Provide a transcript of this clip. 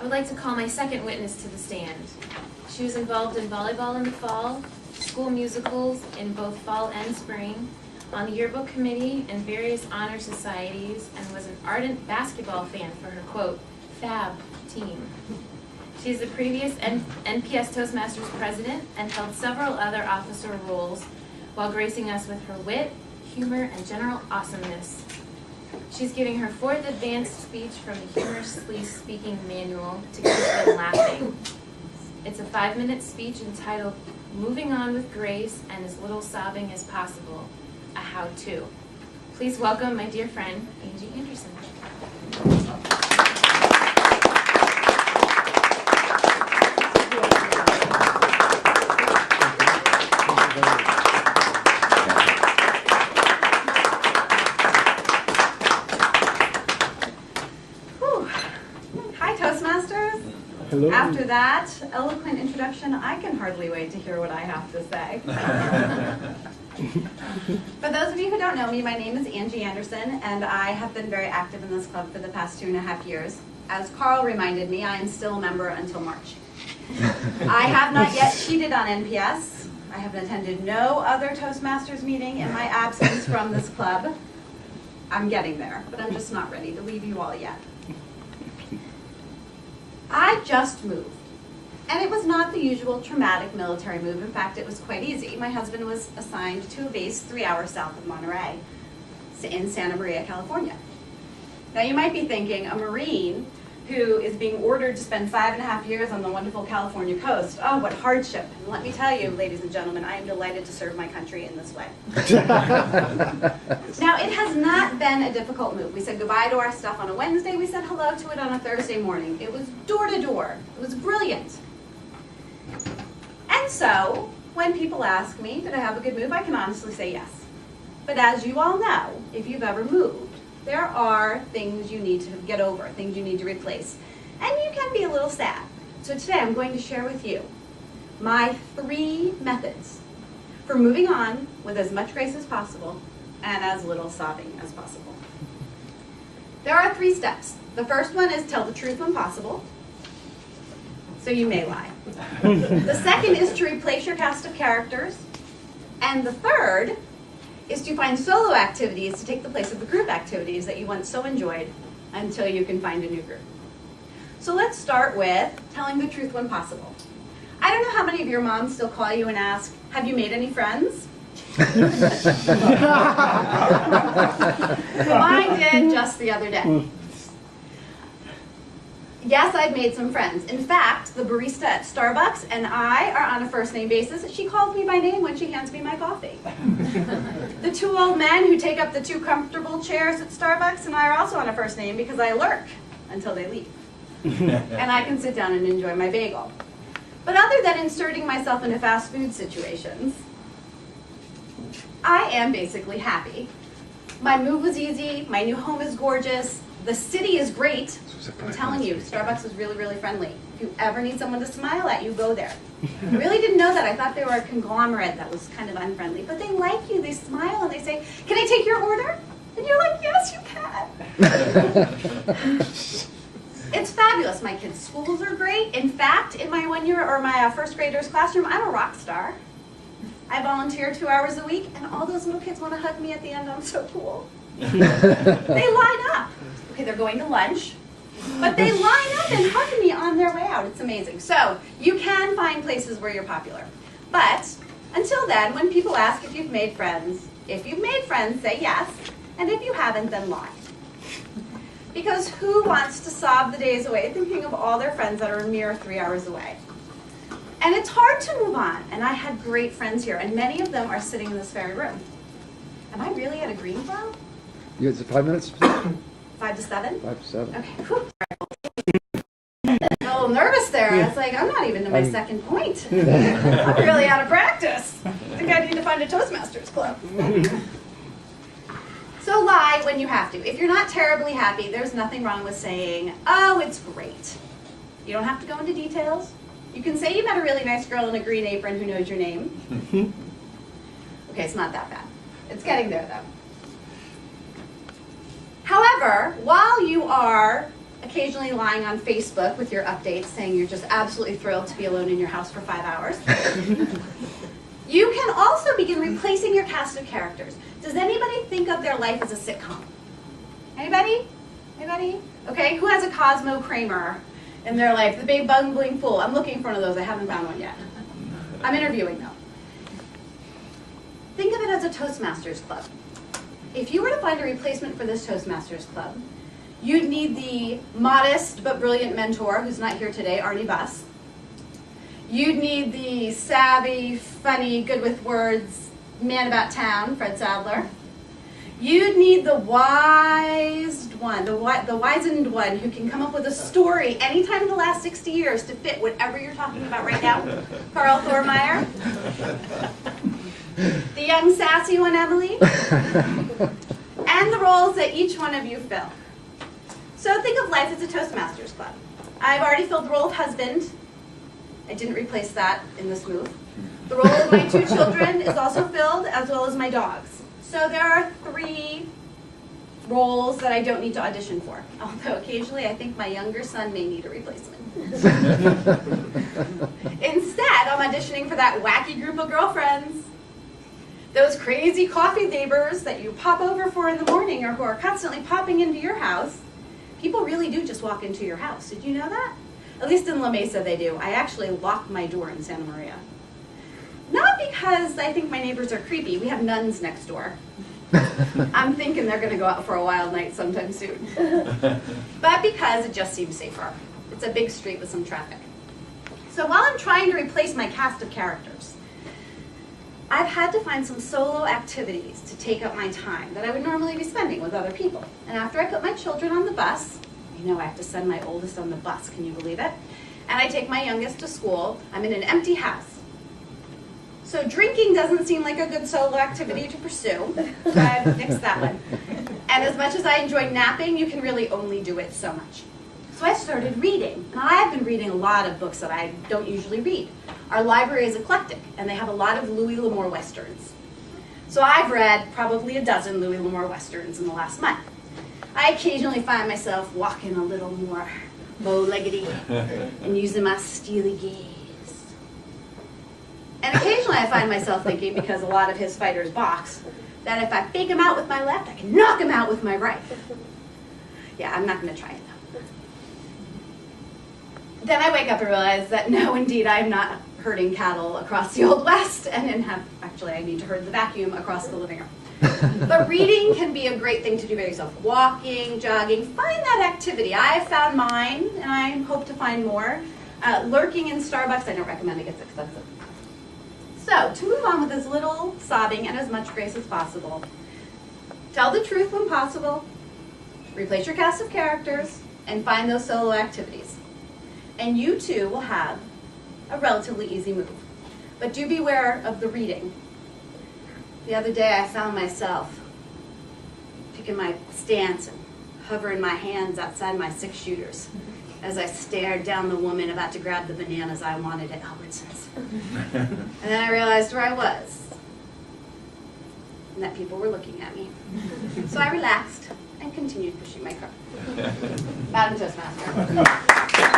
would like to call my second witness to the stand. She was involved in volleyball in the fall, school musicals in both fall and spring, on the yearbook committee and various honor societies, and was an ardent basketball fan for her, quote, fab team. She is the previous NPS Toastmasters president and held several other officer roles while gracing us with her wit, humor, and general awesomeness. She's giving her fourth advanced speech from the Humorously Speaking manual to keep them laughing. It's a 5-minute speech entitled Moving On with Grace and as Little Sobbing as Possible, a how-to. Please welcome my dear friend, Angi Anderson. Hello. After that eloquent introduction, I can hardly wait to hear what I have to say. For those of you who don't know me, my name is Angi Anderson, and I have been very active in this club for the past 2.5 years. As Carl reminded me, I am still a member until March. I have not yet cheated on NPS. I have attended no other Toastmasters meeting in my absence from this club. I'm getting there, but I'm just not ready to leave you all yet. I just moved, and it was not the usual traumatic military move. In fact, it was quite easy. My husband was assigned to a base 3 hours south of Monterey in Santa Maria, California. Now you might be thinking, a Marine who is being ordered to spend 5.5 years on the wonderful California coast, oh, what hardship. And let me tell you, ladies and gentlemen, I am delighted to serve my country in this way. Now, it has not been a difficult move. We said goodbye to our stuff on a Wednesday. We said hello to it on a Thursday morning. It was door to door. It was brilliant. And so, when people ask me, did I have a good move, I can honestly say yes. But as you all know, if you've ever moved, there are things you need to get over, things you need to replace. And you can be a little sad. So today I'm going to share with you my 3 methods for moving on with as much grace as possible and as little sobbing as possible. There are 3 steps. The first one is tell the truth when possible, so you may lie. The second is to replace your cast of characters. And the third is to find solo activities to take the place of the group activities that you once so enjoyed until you can find a new group. So let's start with telling the truth when possible. I don't know how many of your moms still call you and ask, have you made any friends? Mine did just the other day. Yes, I've made some friends. In fact, the barista at Starbucks and I are on a first name basis. She calls me by name when she hands me my coffee. The 2 old men who take up the 2 comfortable chairs at Starbucks and I are also on a first name because I lurk until they leave. And I can sit down and enjoy my bagel. But other than inserting myself into fast food situations, I am basically happy. My move was easy, my new home is gorgeous, the city is great. I'm telling you, Starbucks is really, really friendly. If you ever need someone to smile at, you go there. I really didn't know that. I thought they were a conglomerate that was kind of unfriendly. But they like you. They smile and they say, can I take your order? And you're like, yes, you can. It's fabulous. My kids' schools are great. In fact, in my my first grader's classroom, I'm a rock star. I volunteer 2 hours a week, and all those little kids want to hug me at the end. I'm so cool. They line up. Okay, they're going to lunch, but they line up and hug me on their way out. It's amazing. So you can find places where you're popular. But until then, when people ask if you've made friends, say yes. And if you haven't, then lie. Because who wants to sob the days away thinking of all their friends that are a mere 3 hours away? And it's hard to move on. And I had great friends here, and many of them are sitting in this very room. Am I really at a green club? You had 5 minutes? 5 to 7? 5 to 7. Okay. Whew. A little nervous there. I was like, I'm not even to my second point. I'm really out of practice. I think I need to find a Toastmasters club. So lie when you have to. If you're not terribly happy, there's nothing wrong with saying, oh, it's great. You don't have to go into details. You can say you met a really nice girl in a green apron who knows your name. Okay, it's not that bad. It's getting there, though. However, while you are occasionally lying on Facebook with your updates saying you're just absolutely thrilled to be alone in your house for 5 hours. You can also begin replacing your cast of characters. Does anybody think of their life as a sitcom? Anybody? Anybody? Okay, who has a Cosmo Kramer in their life? The big bumbling fool. I'm looking for one of those. I haven't found one yet. I'm interviewing though. Think of it as a Toastmasters club. If you were to find a replacement for this Toastmasters club, you'd need the modest but brilliant mentor, who's not here today, Arnie Buss. You'd need the savvy, funny, good with words, man about town, Fred Sadler. You'd need the wizened one who can come up with a story anytime in the last 60 years to fit whatever you're talking about right now, Carl Thormeyer. The young sassy one, Emily. And the roles that each one of you fill. So think of life as a Toastmasters club. I've already filled the role of husband. I didn't replace that in this move. The role of my 2 children is also filled, as well as my dogs. So there are 3 roles that I don't need to audition for. Although occasionally I think my younger son may need a replacement. Instead, I'm auditioning for that wacky group of girlfriends. Those crazy coffee neighbors that you pop over for in the morning or who are constantly popping into your house. People really do just walk into your house. Did you know that? At least in La Mesa they do. I actually lock my door in Santa Maria. Not because I think my neighbors are creepy. We have nuns next door. I'm thinking they're going to go out for a wild night sometime soon. But because it just seems safer. It's a big street with some traffic. So while I'm trying to replace my cast of characters, I've had to find some solo activities to take up my time that I would normally be spending with other people. And after I put my children on the bus, you know I have to send my oldest on the bus, can you believe it? And I take my youngest to school, I'm in an empty house. So drinking doesn't seem like a good solo activity to pursue, so I've nixed that one. And as much as I enjoy napping, you can really only do it so much. So I started reading, and I've been reading a lot of books that I don't usually read. Our library is eclectic, and they have a lot of Louis L'Amour Westerns. So I've read probably a dozen Louis L'Amour Westerns in the last month. I occasionally find myself walking a little more bow-leggedy and using my steely gaze. And occasionally I find myself thinking, because a lot of his fighters box, that if I fake him out with my left, I can knock him out with my right. Yeah, I'm not going to try it though. Then I wake up and realize that no, indeed, I am not herding cattle across the Old West, and then actually I need to herd the vacuum across the living room. But reading can be a great thing to do by yourself. Walking, jogging, find that activity. I have found mine, and I hope to find more. Lurking in Starbucks, I don't recommend it, gets expensive. So, to move on with as little sobbing and as much grace as possible, tell the truth when possible, replace your cast of characters, and find those solo activities. And you too will have a relatively easy move. But do beware of the reading. The other day I found myself picking my stance and hovering my hands outside my 6-shooters as I stared down the woman about to grab the bananas I wanted at Albertsons. And then I realized where I was and that people were looking at me. So I relaxed and continued pushing my car. Madam Toastmaster.